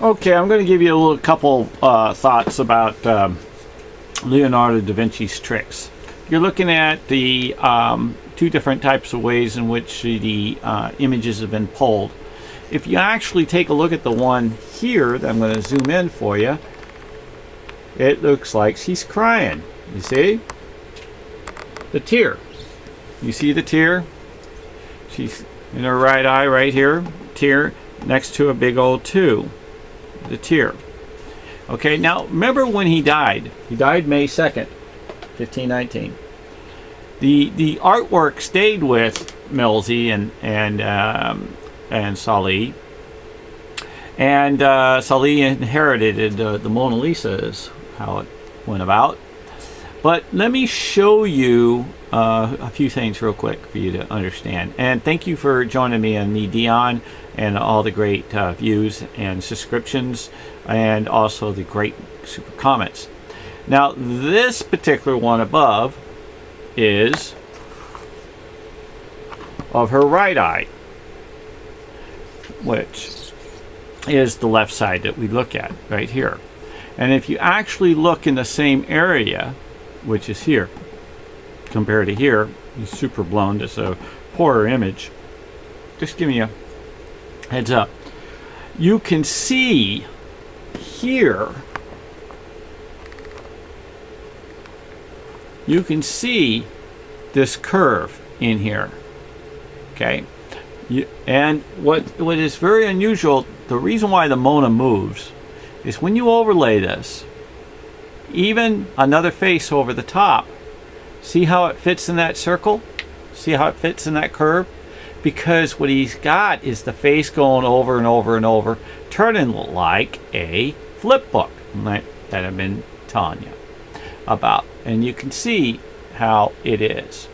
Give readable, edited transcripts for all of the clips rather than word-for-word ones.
Okay, I'm going to give you a little couple thoughts about Leonardo da Vinci's tricks. You're looking at the two different types of ways in which the images have been pulled. If you actually take a look at the one here that I'm going to zoom in for you, it looks like she's crying. You see? The tear. You see the tear? She's in her right eye right here. Tear next to a big old 2. The tear. Okay, now remember when he died. He died May 2nd, 1519. The artwork stayed with Milsey and Sully. And Sully inherited the Mona Lisa is how it went about. But let me show you a few things real quick for you to understand. And thank you for joining me on Medion and all the great views and subscriptions and also the great super comments. Now this particular one above is of her right eye, which is the left side that we look at right here. And if you actually look in the same area, which is here, compared to here, it's super blown, just a poorer image. Just give me a heads up. You can see here, you can see this curve in here. Okay, and what is very unusual, the reason why the Mona moves is when you overlay this, even another face over the top, see how it fits in that circle? See how it fits in that curve? Because what he's got is the face going over and over and over, turning like a flip book that I've been telling you about. And you can see how it is.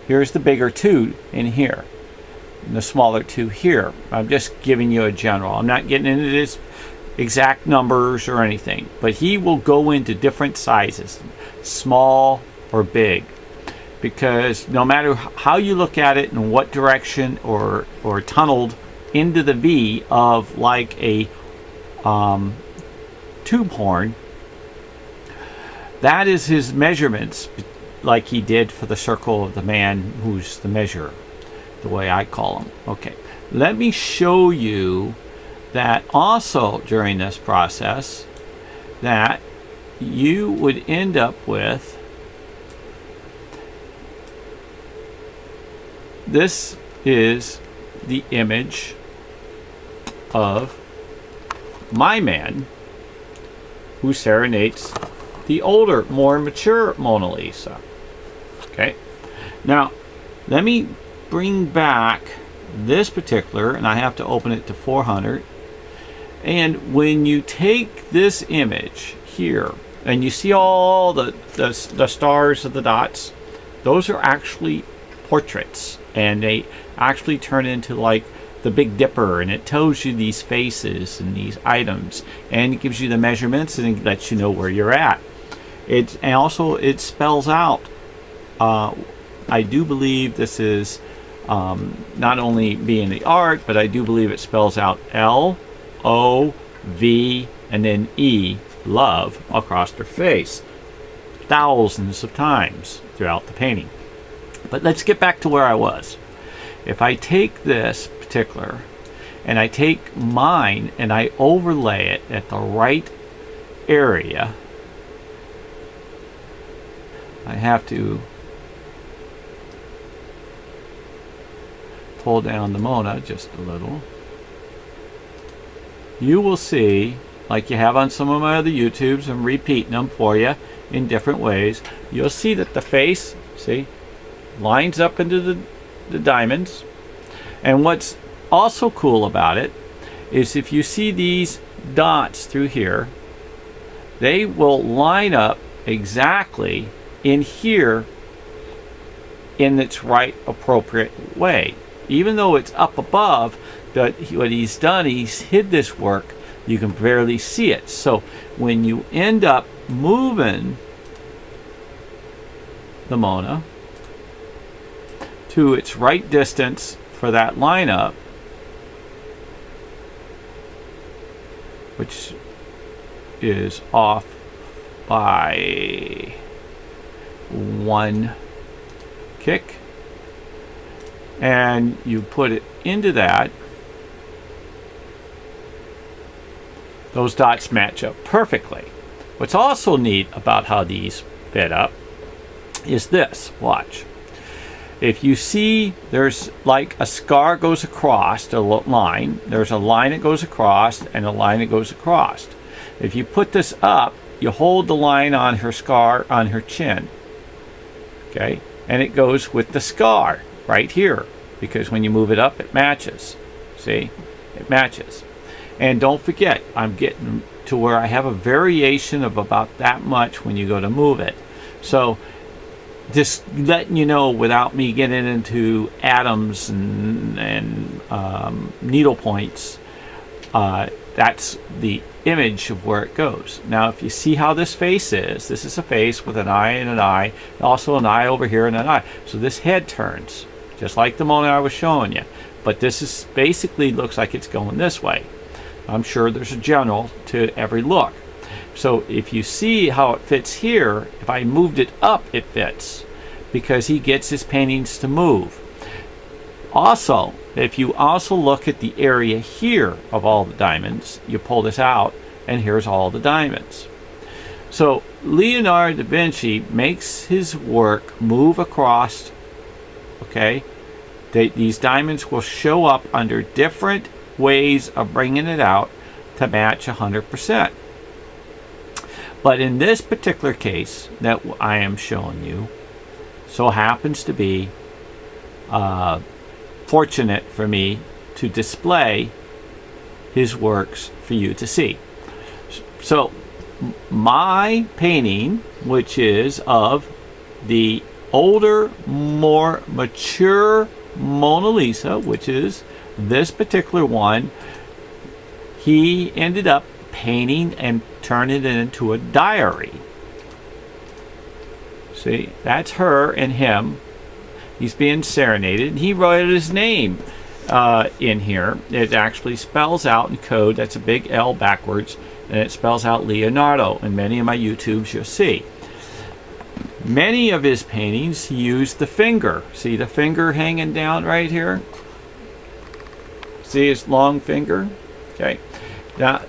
Here's the bigger 2 in here, and the smaller 2 here. I'm just giving you a general. I'm not getting into this exact numbers or anything, but he will go into different sizes, small or big, because no matter how you look at it and what direction or tunneled into the V of like a tube horn, that is his measurements, like he did for the circle of the man who's the measurer, the way I call him. Okay, let me show you that also during this process that you would end up with this is the image of my man who serenades the older, more mature Mona Lisa. Okay, now let me bring back this particular, and I have to open it to 400. And when you take this image here and you see all the stars of the dots, those are actually portraits, and they actually turn into like the Big Dipper, and it tells you these faces and these items, and it gives you the measurements, and it lets you know where you're at. And also it spells out, I do believe this is not only being the art, but I do believe it spells out L-O-V and then E, love, across her face thousands of times throughout the painting. But let's get back to where I was. If I take this particular and I take mine and I overlay it at the right area, I have to pull down the Mona just a little. You will see, like you have on some of my other YouTubes, I'm repeating them for you in different ways. You'll see that the face, see, lines up into the diamonds. And what's also cool about it is if you see these dots through here, they will line up exactly in here in its right appropriate way. Even though it's up above, what he's done, he's hid this work, you can barely see it. So when you end up moving the Mona to its right distance for that lineup, which is off by 1 kick, and you put it into that, those dots match up perfectly. What's also neat about how these fit up is this. Watch. If you see there's like a scar goes across a line, there's a line that goes across and a line that goes across. If you put this up, you hold the line on her scar on her chin. Okay? And it goes with the scar right here, because when you move it up, it matches. See? It matches. And don't forget, I'm getting to where I have a variation of about that much when you go to move it. So just letting you know, without me getting into atoms and needle points, that's the image of where it goes. Now, if you see how this face is, this is a face with an eye and an eye, also an eye over here and an eye. So this head turns, just like the Mona I was showing you. But this is basically looks like it's going this way. I'm sure there's a general to every look. So if you see how it fits here, if I moved it up, it fits, because he gets his paintings to move. Also, if you also look at the area here of all the diamonds, you pull this out, and here's all the diamonds. So Leonardo da Vinci makes his work move across, okay? These diamonds will show up under different ways of bringing it out to match 100%. But in this particular case that I am showing you, so happens to be fortunate for me to display his works for you to see. So my painting, which is of the older, more mature Mona Lisa, which is this particular one, he ended up painting and turning it into a diary. See, that's her and him. He's being serenaded. He wrote his name in here. It actually spells out in code. That's a big L backwards, and it spells out Leonardo. In many of my YouTubes, you'll see. Many of his paintings, he used the finger. See the finger hanging down right here? See his long finger? Okay. Now,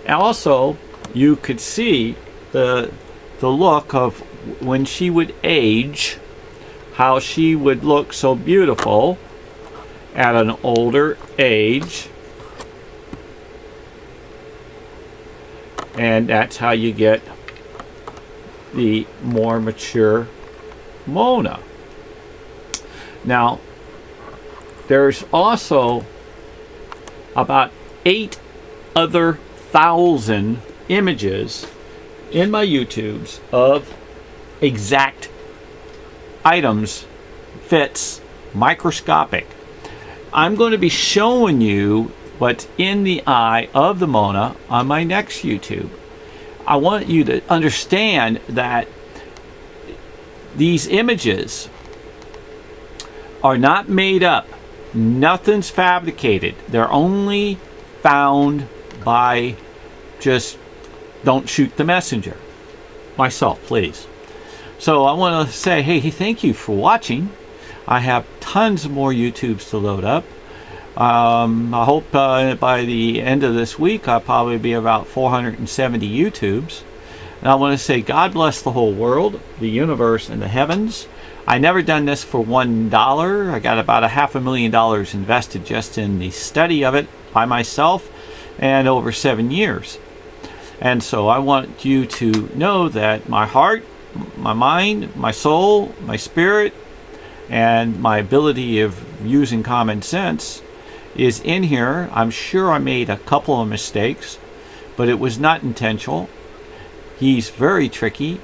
also, you could see the look of when she would age, how she would look so beautiful at an older age. And that's how you get the more mature Mona. Now, there's also about 8,000 images in my YouTubes of exact items, fits, microscopic. I'm going to be showing you what's in the eye of the Mona on my next YouTube. I want you to understand that these images are not made up. Nothing's fabricated. They're only found by just don't shoot the messenger. Myself, please. So I want to say, hey, thank you for watching. I have tons more YouTubes to load up. I hope by the end of this week I'll probably be about 470 YouTubes. And I want to say God bless the whole world, the universe, and the heavens. I never done this for $1. I got about $500,000 invested just in the study of it by myself, and over 7 years. And so I want you to know that my heart, my mind, my soul, my spirit, and my ability of using common sense is in here. I'm sure I made a couple of mistakes, but it was not intentional. He's very tricky,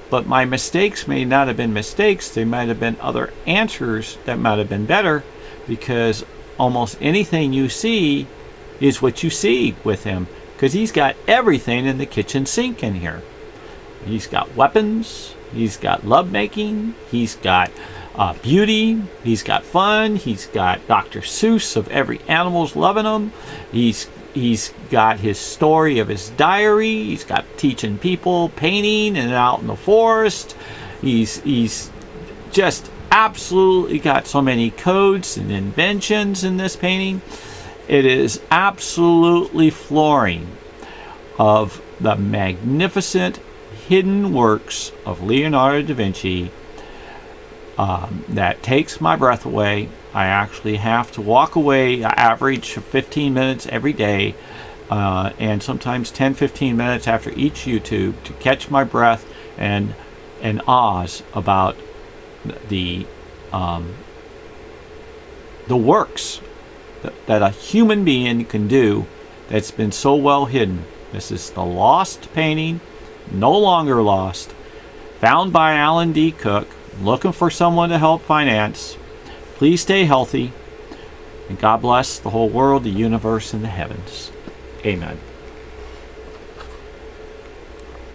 but my mistakes may not have been mistakes. They might have been other answers that might have been better, because almost anything you see is what you see with him, because he's got everything in the kitchen sink in here. He's got weapons, he's got lovemaking, he's got beauty, he's got fun, he's got Dr. Seuss of every animal's loving him, he's He's got his story of his diary. He's got teaching people painting and out in the forest. He's just absolutely got so many codes and inventions in this painting. It is absolutely flooring of the magnificent hidden works of Leonardo da Vinci that takes my breath away. I actually have to walk away, average 15 minutes every day, and sometimes 10-15 minutes after each YouTube to catch my breath and awes about the works that a human being can do that's been so well hidden. This is the lost painting, no longer lost, found by Alan D. Cook, looking for someone to help finance. Please stay healthy, and God bless the whole world, the universe, and the heavens. Amen.